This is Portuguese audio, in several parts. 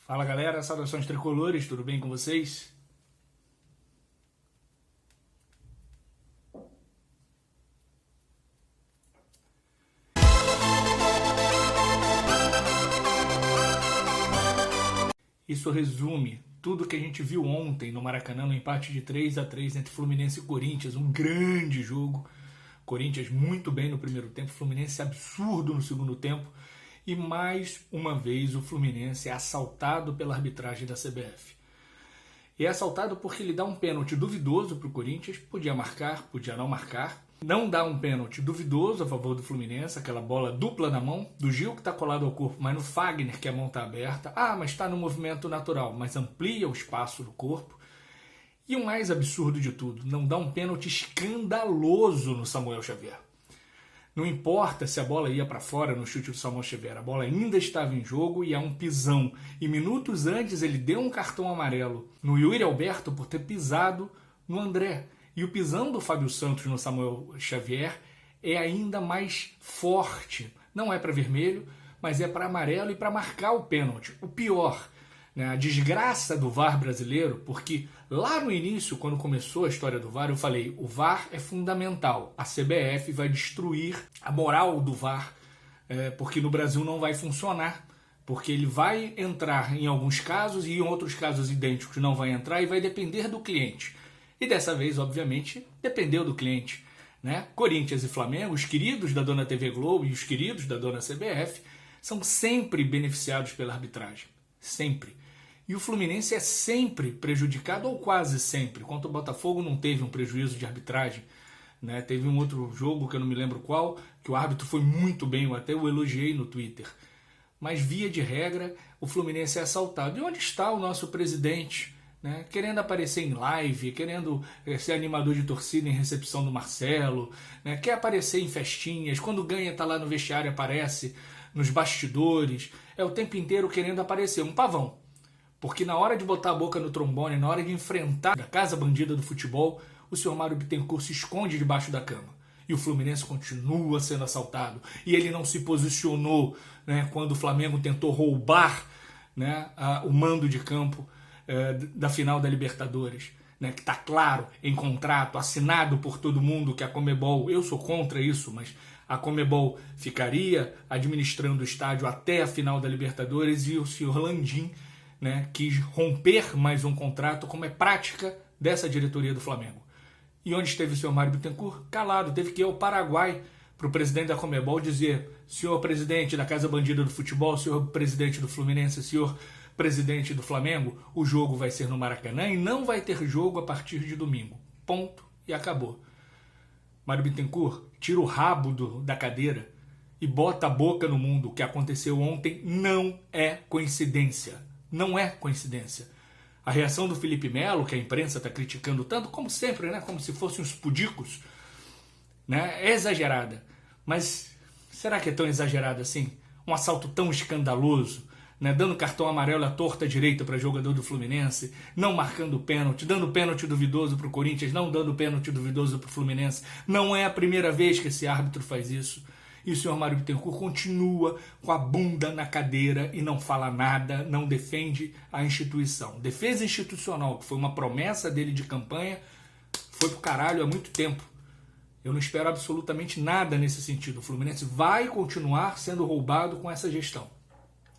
Fala galera, saudações tricolores, tudo bem com vocês? Isso resume tudo que a gente viu ontem no Maracanã, no empate de 3-3 entre Fluminense e Corinthians, um grande jogo. Corinthians muito bem no primeiro tempo, Fluminense absurdo no segundo tempo. E mais uma vez o Fluminense é assaltado pela arbitragem da CBF. E é assaltado porque ele dá um pênalti duvidoso para o Corinthians, podia marcar, podia não marcar. Não dá um pênalti duvidoso a favor do Fluminense, aquela bola dupla na mão, do Gil que está colado ao corpo, mas no Fagner que a mão está aberta. Ah, mas está no movimento natural, mas amplia o espaço do corpo. E o mais absurdo de tudo, não dá um pênalti escandaloso no Samuel Xavier. Não importa se a bola ia para fora no chute do Samuel Xavier, a bola ainda estava em jogo e há um pisão. E minutos antes ele deu um cartão amarelo no Yuri Alberto por ter pisado no André. E o pisão do Fábio Santos no Samuel Xavier é ainda mais forte. Não é para vermelho, mas é para amarelo e para marcar o pênalti. O pior, né, a desgraça do VAR brasileiro, porque lá no início, quando começou a história do VAR, eu falei, o VAR é fundamental. A CBF vai destruir a moral do VAR, porque no Brasil não vai funcionar. Porque ele vai entrar em alguns casos e em outros casos idênticos não vai entrar e vai depender do cliente. E dessa vez, obviamente, dependeu do cliente. Né? Corinthians e Flamengo, os queridos da dona TV Globo e os queridos da dona CBF, são sempre beneficiados pela arbitragem. Sempre. E o Fluminense é sempre prejudicado, ou quase sempre. Contra o Botafogo não teve um prejuízo de arbitragem. Né? Teve um outro jogo, que eu não me lembro qual, que o árbitro foi muito bem, eu até o elogiei no Twitter. Mas, via de regra, o Fluminense é assaltado. E onde está o nosso presidente? Né? Querendo aparecer em live, querendo ser animador de torcida em recepção do Marcelo, né? Quer aparecer em festinhas, quando ganha está lá no vestiário, aparece nos bastidores, é o tempo inteiro querendo aparecer, um pavão. Porque na hora de botar a boca no trombone, na hora de enfrentar a casa bandida do futebol, o senhor Mário Bittencourt se esconde debaixo da cama. E o Fluminense continua sendo assaltado. E ele não se posicionou, né, quando o Flamengo tentou roubar, né, o mando de campo da final da Libertadores. Né, que está claro em contrato, assinado por todo mundo, que a Conmebol, eu sou contra isso, mas a Conmebol ficaria administrando o estádio até a final da Libertadores e o senhor Landim, né, quis romper mais um contrato, como é prática dessa diretoria do Flamengo. E onde esteve o senhor Mário Bittencourt? Calado. Teve que ir ao Paraguai para o presidente da Conmebol dizer: senhor presidente da Casa Bandida do Futebol, senhor presidente do Fluminense, senhor presidente do Flamengo, o jogo vai ser no Maracanã e não vai ter jogo a partir de domingo. Ponto. E acabou. Mário Bittencourt tira o rabo da cadeira e bota a boca no mundo. O que aconteceu ontem não é coincidência. Não é coincidência. A reação do Felipe Melo, que a imprensa está criticando tanto, como sempre, né? Como se fossem os pudicos, né? É exagerada. Mas será que é tão exagerada assim? Um assalto tão escandaloso, né? Dando cartão amarelo à torta direita para jogador do Fluminense, não marcando pênalti, dando pênalti duvidoso para o Corinthians, não dando pênalti duvidoso para o Fluminense. Não é a primeira vez que esse árbitro faz isso. E o senhor Mário Bittencourt continua com a bunda na cadeira e não fala nada, não defende a instituição. Defesa institucional, que foi uma promessa dele de campanha, foi pro caralho há muito tempo. Eu não espero absolutamente nada nesse sentido. O Fluminense vai continuar sendo roubado com essa gestão.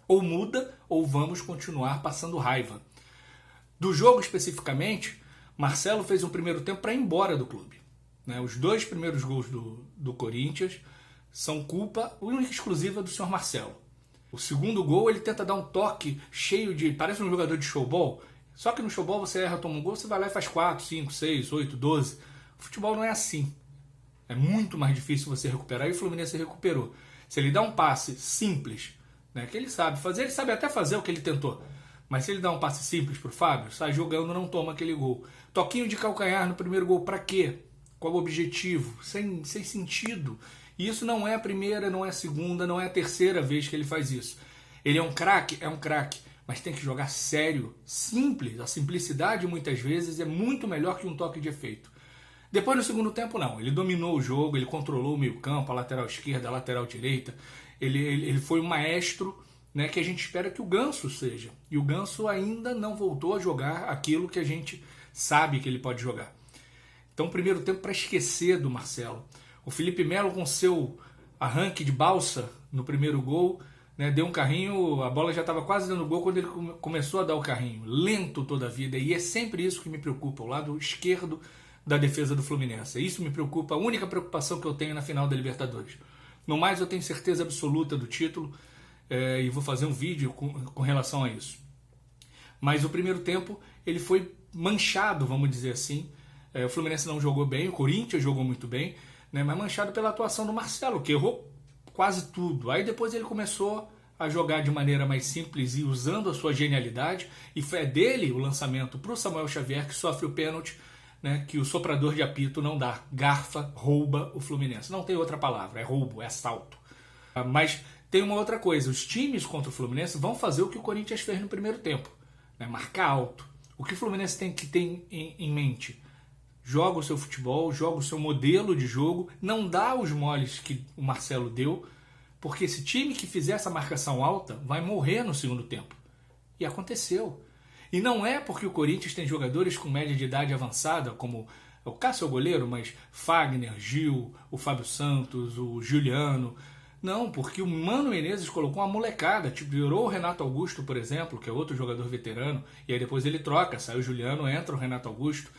Ou muda, ou vamos continuar passando raiva. Do jogo especificamente, Marcelo fez um primeiro tempo para ir embora do clube. Né? Os dois primeiros gols do Corinthians são culpa única e exclusiva do senhor Marcelo. O segundo gol, ele tenta dar um toque cheio de... Parece um jogador de showball. Só que no showball você erra, toma um gol, você vai lá e faz 4, 5, 6, 8, 12. O futebol não é assim. É muito mais difícil você recuperar e o Fluminense recuperou. Se ele dá um passe simples, né, que ele sabe fazer, ele sabe até fazer o que ele tentou. Mas se ele dá um passe simples pro Fábio, sai jogando, não toma aquele gol. Toquinho de calcanhar no primeiro gol, pra quê? Qual o objetivo? Sem sentido. E isso não é a primeira, não é a segunda, não é a terceira vez que ele faz isso. Ele é um craque? É um craque. Mas tem que jogar sério, simples. A simplicidade, muitas vezes, é muito melhor que um toque de efeito. Depois, no segundo tempo, não. Ele dominou o jogo, ele controlou o meio campo, a lateral esquerda, a lateral direita. Ele foi um maestro né, que a gente espera que o Ganso seja. E o Ganso ainda não voltou a jogar aquilo que a gente sabe que ele pode jogar. Então, primeiro tempo para esquecer do Marcelo. O Felipe Melo com seu arranque de balsa no primeiro gol, né, deu um carrinho, a bola já estava quase dando gol quando ele começou a dar o carrinho. Lento toda a vida, e é sempre isso que me preocupa, o lado esquerdo da defesa do Fluminense. Isso me preocupa, a única preocupação que eu tenho na final da Libertadores. No mais, eu tenho certeza absoluta do título, e vou fazer um vídeo com relação a isso. Mas o primeiro tempo ele foi manchado, vamos dizer assim. O Fluminense não jogou bem, o Corinthians jogou muito bem, né, mas manchado pela atuação do Marcelo, que errou quase tudo. Aí depois ele começou a jogar de maneira mais simples e usando a sua genialidade, e foi dele o lançamento para o Samuel Xavier, que sofre o pênalti, né, que o soprador de apito não dá. Garfa, rouba o Fluminense. Não tem outra palavra, é roubo, é assalto. Mas tem uma outra coisa, os times contra o Fluminense vão fazer o que o Corinthians fez no primeiro tempo, né, marcar alto. O que o Fluminense tem que ter em mente? Joga o seu futebol, joga o seu modelo de jogo, não dá os moles que o Marcelo deu, porque esse time que fizer essa marcação alta vai morrer no segundo tempo. E aconteceu. E não é porque o Corinthians tem jogadores com média de idade avançada, como o Cássio é o goleiro, mas Fagner, Gil, o Fábio Santos, o Juliano. Não, porque o Mano Menezes colocou uma molecada, tipo, virou o Renato Augusto, por exemplo, que é outro jogador veterano, e aí depois ele troca, sai o Juliano, entra o Renato Augusto,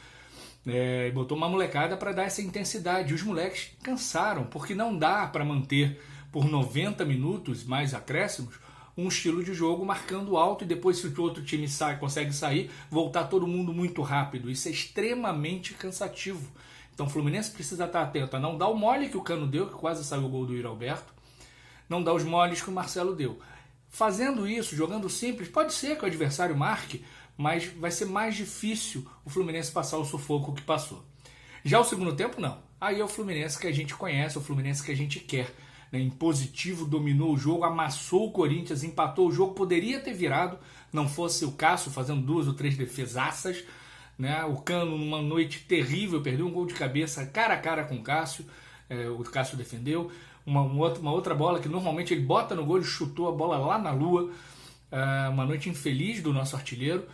e botou uma molecada para dar essa intensidade. Os moleques cansaram, porque não dá para manter por 90 minutos, mais acréscimos, um estilo de jogo marcando alto e depois, se o outro time consegue sair, voltar todo mundo muito rápido. Isso é extremamente cansativo. Então o Fluminense precisa estar atento a não dar o mole que o Cano deu, que quase saiu o gol do Yuri Alberto, não dar os moles que o Marcelo deu. Fazendo isso, jogando simples, pode ser que o adversário marque, mas vai ser mais difícil o Fluminense passar o sufoco que passou. Já o segundo tempo, não. Aí é o Fluminense que a gente conhece, o Fluminense que a gente quer. Impositivo, dominou o jogo, amassou o Corinthians, empatou o jogo, poderia ter virado, não fosse o Cássio fazendo 2 ou 3 defesaças, né? O Cano, numa noite terrível, perdeu um gol de cabeça cara a cara com o Cássio, o Cássio defendeu, uma outra bola que normalmente ele bota no gol, ele chutou a bola lá na lua, uma noite infeliz do nosso artilheiro.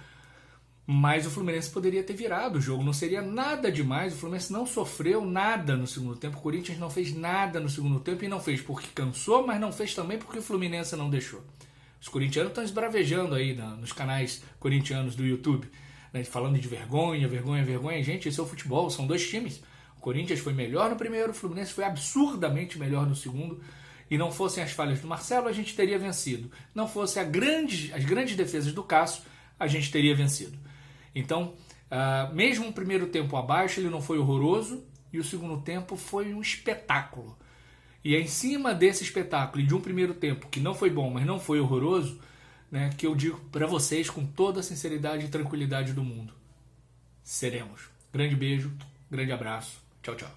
Mas o Fluminense poderia ter virado o jogo, não seria nada demais, o Fluminense não sofreu nada no segundo tempo, o Corinthians não fez nada no segundo tempo, e não fez porque cansou, mas não fez também porque o Fluminense não deixou. Os corintianos estão esbravejando aí nos canais corintianos do YouTube, né, falando de vergonha, vergonha, vergonha. Gente, esse é o futebol, são 2 times. O Corinthians foi melhor no primeiro, o Fluminense foi absurdamente melhor no segundo, e não fossem as falhas do Marcelo, a gente teria vencido. Não fossem as grandes defesas do Cássio, a gente teria vencido. Então, mesmo o primeiro tempo abaixo, ele não foi horroroso, e o segundo tempo foi um espetáculo. E é em cima desse espetáculo e de um primeiro tempo que não foi bom, mas não foi horroroso, né, que eu digo para vocês com toda a sinceridade e tranquilidade do mundo: seremos. Grande beijo, grande abraço, tchau, tchau.